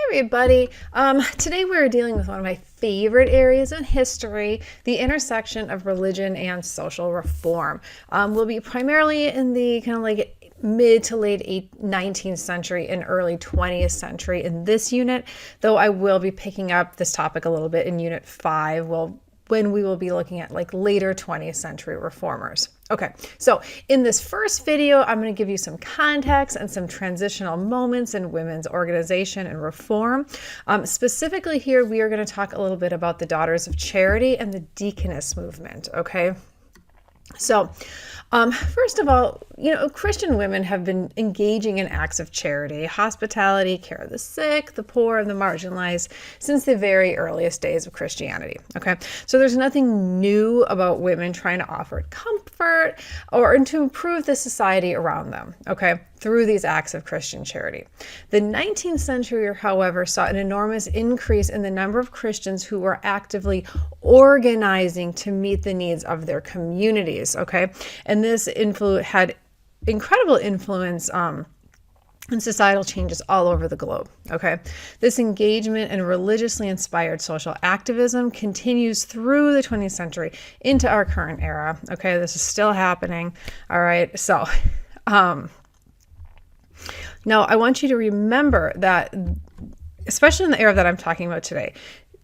everybody. Today we're dealing with one of my favorite areas in history, the intersection of religion and social reform. We'll be primarily in the kind of like mid to late 19th century and early 20th century in this unit, though I will be picking up this topic a little bit in Unit 5, when we will be looking at like later 20th century reformers. Okay, so in this first video, I'm going to give you some context and some transitional moments in women's organization and reform. Specifically here, we are going to talk a little bit about the Daughters of Charity and the Deaconess Movement, okay? So, first of all, Christian women have been engaging in acts of charity, hospitality, care of the sick, the poor, and the marginalized since the very earliest days of Christianity. Okay, so there's nothing new about women trying to offer comfort or to improve the society around them. Okay, through these acts of Christian charity. The 19th century, however, saw an enormous increase in the number of Christians who were actively organizing to meet the needs of their communities. Okay, and this had incredible influence and societal changes all over the globe. Okay, this engagement in religiously inspired social activism continues through the 20th century into our current era. Okay, this is still happening. All right, so now I want you to remember that, especially in the era that I'm talking about today,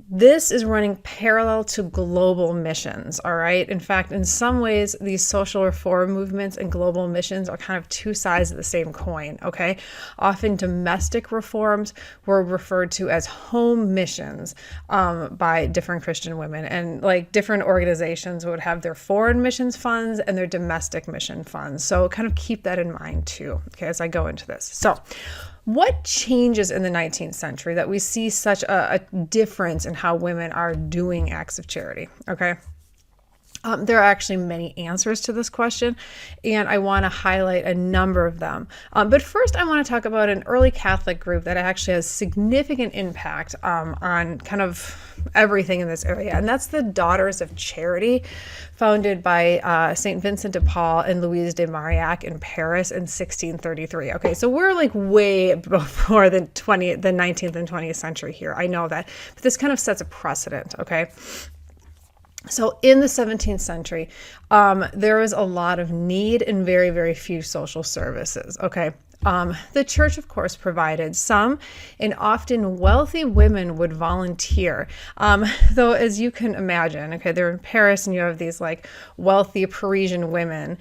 this is running parallel to global missions, all right? In fact, in some ways, these social reform movements and global missions are kind of two sides of the same coin, okay? Often domestic reforms were referred to as home missions by different Christian women, and like different organizations would have their foreign missions funds and their domestic mission funds. So kind of keep that in mind too, okay, as I go into this. So, what changes in the 19th century that we see such a difference in how women are doing acts of charity? Okay. There are actually many answers to this question, and I want to highlight a number of them. But first, I want to talk about an early Catholic group that actually has significant impact on kind of everything in this area, and that's the Daughters of Charity, founded by St. Vincent de Paul and Louise de Marillac in Paris in 1633. Okay, so we're like way before the 19th and 20th century here. I know that, but this kind of sets a precedent, okay? So in the 17th century, there was a lot of need and very, very few social services, okay? The church, of course, provided some, and often wealthy women would volunteer. Though, as you can imagine, okay, they're in Paris and you have these like wealthy Parisian women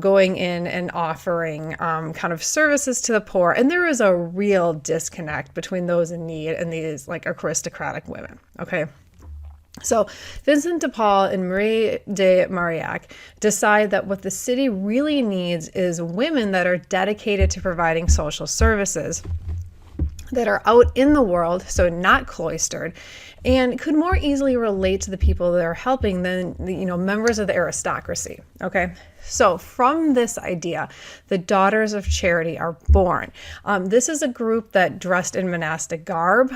going in and offering kind of services to the poor. And there is a real disconnect between those in need and these like aristocratic women, okay? So Vincent de Paul and Marie de Marillac decide that what the city really needs is women that are dedicated to providing social services, that are out in the world, so not cloistered, and could more easily relate to the people they're helping than members of the aristocracy. Okay, so from this idea, the Daughters of Charity are born. This is a group that dressed in monastic garb.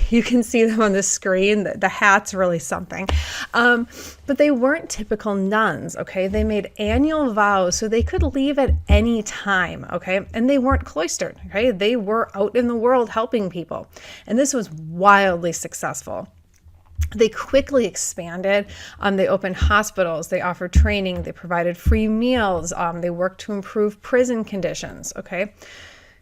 You can see them on the screen. The hat's really something. But they weren't typical nuns, okay? They made annual vows so they could leave at any time, okay? And they weren't cloistered, okay? They were out in the world helping people. And this was wildly successful. They quickly expanded. They opened hospitals. They offered training. They provided free meals. They worked to improve prison conditions, okay?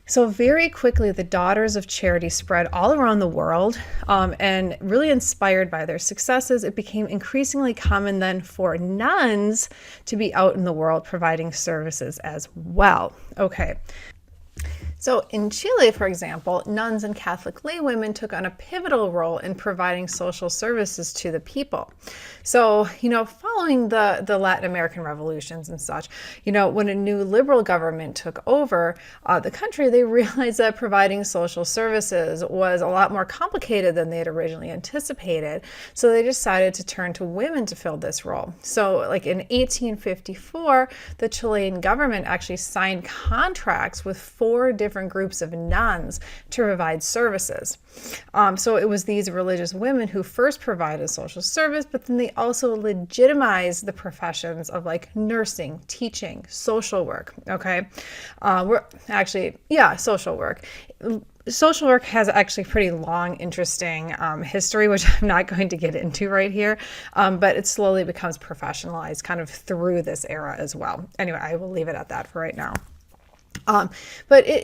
So very quickly, the Daughters of Charity spread all around the world, and really inspired by their successes, it became increasingly common then for nuns to be out in the world providing services as well. Okay. So in Chile, for example, nuns and Catholic laywomen took on a pivotal role in providing social services to the people. So, following the Latin American revolutions and such, when a new liberal government took over the country, they realized that providing social services was a lot more complicated than they had originally anticipated. So they decided to turn to women to fill this role. So like in 1854, the Chilean government actually signed contracts with 4 different groups of nuns to provide services. So it was these religious women who first provided social service, but then they also legitimized the professions of like nursing, teaching, social work. Okay. Social work. social work has actually pretty long, interesting history, which I'm not going to get into right here, but it slowly becomes professionalized kind of through this era as well. Anyway, I will leave it at that for right now.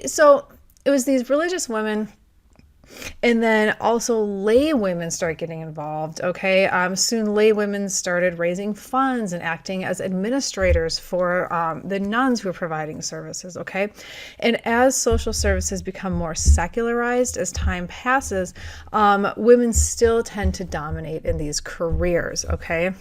So it was these religious women, and then also lay women start getting involved. Okay, soon lay women started raising funds and acting as administrators for the nuns who were providing services. Okay, and as social services become more secularized as time passes, women still tend to dominate in these careers. Okay.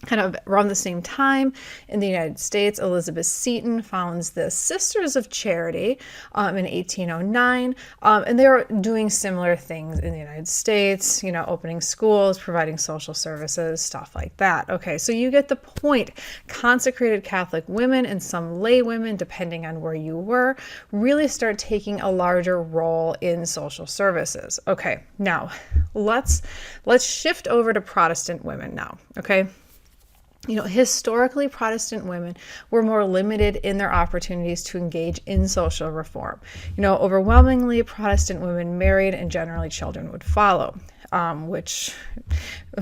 Kind of around the same time in the United States, Elizabeth Seton founds the Sisters of Charity in 1809, and they were doing similar things in the United States, opening schools, providing social services, stuff like that. Okay, so you get the point. Consecrated Catholic women and some lay women, depending on where you were, really start taking a larger role in social services. Okay, now let's shift over to Protestant women now. Okay. Historically, Protestant women were more limited in their opportunities to engage in social reform. Overwhelmingly, Protestant women married and generally children would follow, which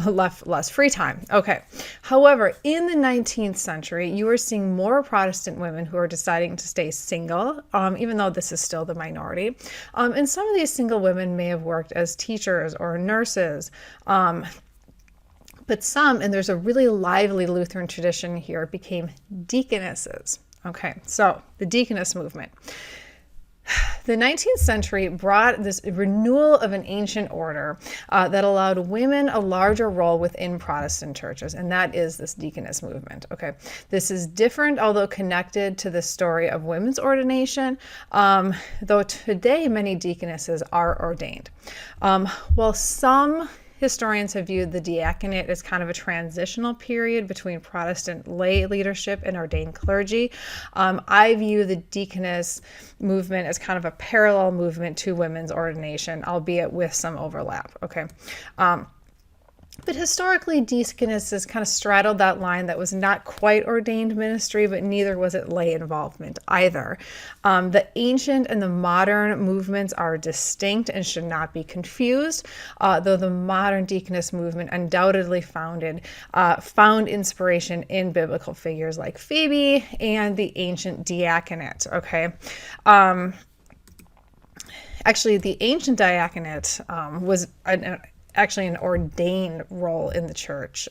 left less free time. Okay. However, in the 19th century, you are seeing more Protestant women who are deciding to stay single, even though this is still the minority. And some of these single women may have worked as teachers or nurses. But some, and there's a really lively Lutheran tradition here, became deaconesses. Okay, so the Deaconess Movement. The 19th century brought this renewal of an ancient order that allowed women a larger role within Protestant churches, and that is this Deaconess Movement. Okay, this is different, although connected to the story of women's ordination, though today many deaconesses are ordained. While some historians have viewed the diaconate as kind of a transitional period between Protestant lay leadership and ordained clergy. I view the Deaconess Movement as kind of a parallel movement to women's ordination, albeit with some overlap. Okay. But historically, deaconesses kind of straddled that line that was not quite ordained ministry, but neither was it lay involvement either. The ancient and the modern movements are distinct and should not be confused, though the modern deaconess movement undoubtedly found inspiration in biblical figures like Phoebe and the ancient diaconate. Okay. Actually, the ancient diaconate was actually an ordained role in the church,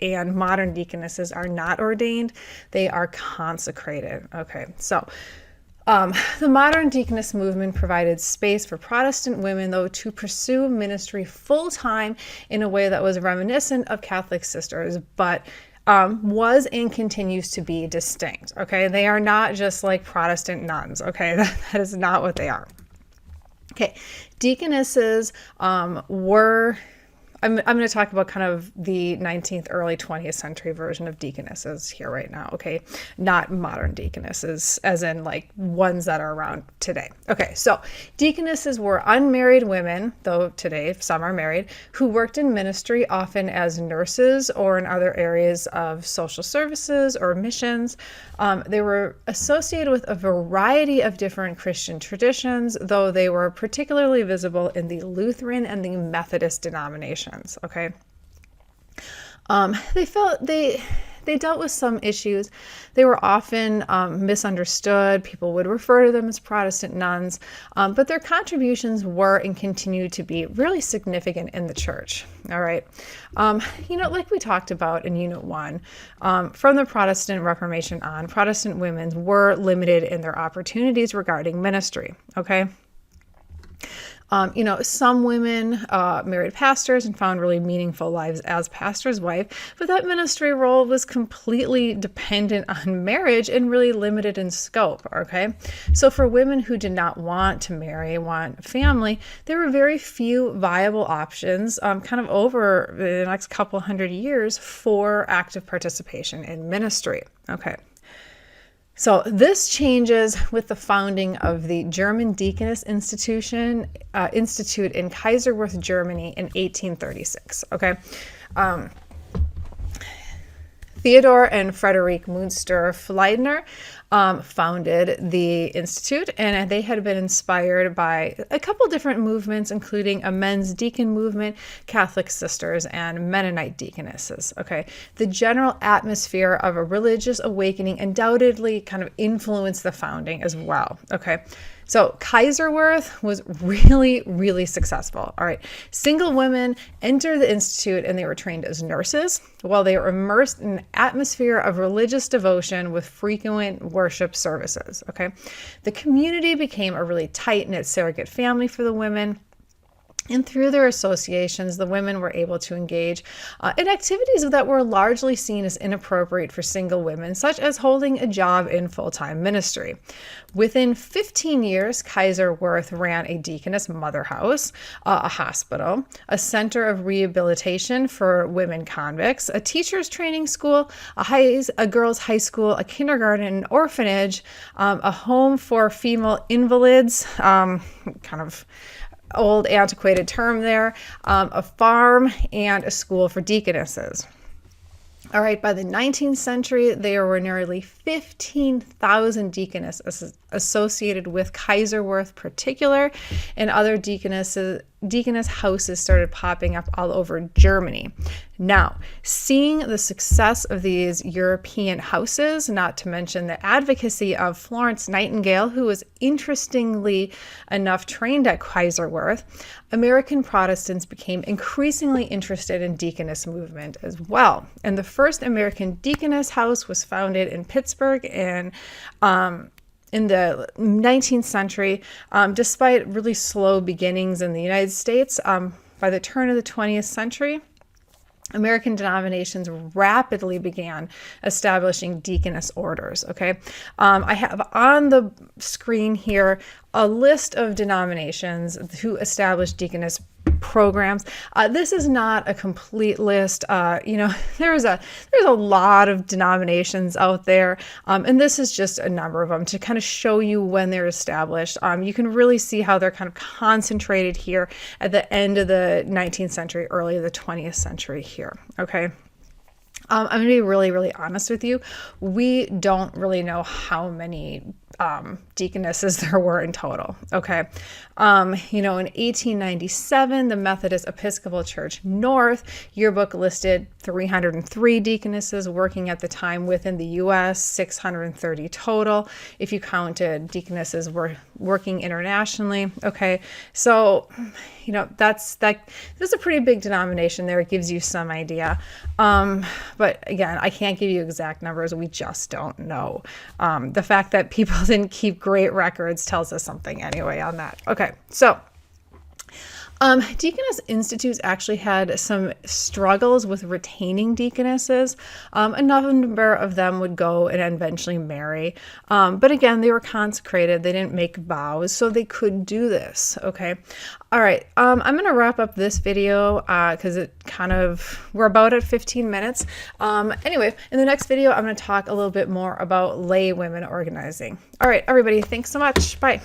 and modern deaconesses are not ordained, they are consecrated. Okay, so the modern deaconess movement provided space for Protestant women, though, to pursue ministry full-time in a way that was reminiscent of Catholic sisters, but was and continues to be distinct. Okay, they are not just like Protestant nuns. Okay, that is not what they are. Okay, deaconesses were, I'm going to talk about kind of the 19th, early 20th century version of deaconesses here right now, okay? Not modern deaconesses, as in like ones that are around today. Okay, so deaconesses were unmarried women, though today some are married, who worked in ministry often as nurses or in other areas of social services or missions. They were associated with a variety of different Christian traditions, though they were particularly visible in the Lutheran and the Methodist denominations. Okay. They dealt with some issues. They were often misunderstood. People would refer to them as Protestant nuns, but their contributions were and continue to be really significant in the church. All right. Like we talked about in Unit 1, from the Protestant Reformation on, Protestant women were limited in their opportunities regarding ministry. Okay. Some women married pastors and found really meaningful lives as pastor's wife, but that ministry role was completely dependent on marriage and really limited in scope, okay? So for women who did not want to marry, want family, there were very few viable options kind of over the next couple hundred years for active participation in ministry, okay? So this changes with the founding of the German Deaconess Institute in Kaiserwerth, Germany in 1836. Okay. Theodor and Friederike Münster-Fleidner founded the Institute, and they had been inspired by a couple different movements, including a men's deacon movement, Catholic sisters, and Mennonite deaconesses. Okay, the general atmosphere of a religious awakening undoubtedly kind of influenced the founding as well. Okay. So Kaiserwerth was really, really successful. All right. Single women entered the Institute and they were trained as nurses while they were immersed in an atmosphere of religious devotion with frequent worship services. Okay. The community became a really tight-knit surrogate family for the women. And through their associations, the women were able to engage in activities that were largely seen as inappropriate for single women, such as holding a job in full-time ministry. Within 15 years, Kaiserwerth ran a Deaconess Mother House, a hospital, a center of rehabilitation for women convicts, a teacher's training school, a girls' high school, a kindergarten, an orphanage, a home for female invalids, kind of old antiquated term there, a farm, and a school for deaconesses. All right, by the 19th century, there were nearly 15,000 deaconesses associated with Kaiserwerth particular, and other deaconess houses started popping up all over Germany. Now, seeing the success of these European houses, not to mention the advocacy of Florence Nightingale, who was interestingly enough trained at Kaiserwerth, American Protestants became increasingly interested in Deaconess movement as well. And the first American Deaconess house was founded in Pittsburgh in the 19th century, despite really slow beginnings in the United States. By the turn of the 20th century, American denominations rapidly began establishing Deaconess Orders. Okay, I have on the screen here a list of denominations who established Deaconess programs. This is not a complete list. There's a lot of denominations out there, and this is just a number of them to kind of show you when they're established. You can really see how they're kind of concentrated here at the end of the 19th century, early of the 20th century here. Okay. I'm going to be really, really honest with you. We don't really know how many deaconesses there were in total. Okay. In 1897, the Methodist Episcopal Church North yearbook listed 303 deaconesses working at the time within the U.S., 630 total, if you counted deaconesses were working internationally. Okay. So, that's a pretty big denomination there. It gives you some idea. But again, I can't give you exact numbers. We just don't know. The fact that people didn't keep great records tells us something anyway on that. Okay, so Deaconess Institutes actually had some struggles with retaining deaconesses. A number of them would go and eventually marry. But again, they were consecrated. They didn't make vows, so they could do this. Okay. All right. I'm going to wrap up this video because we're about at 15 minutes. Anyway, in the next video, I'm going to talk a little bit more about lay women organizing. All right, everybody. Thanks so much. Bye.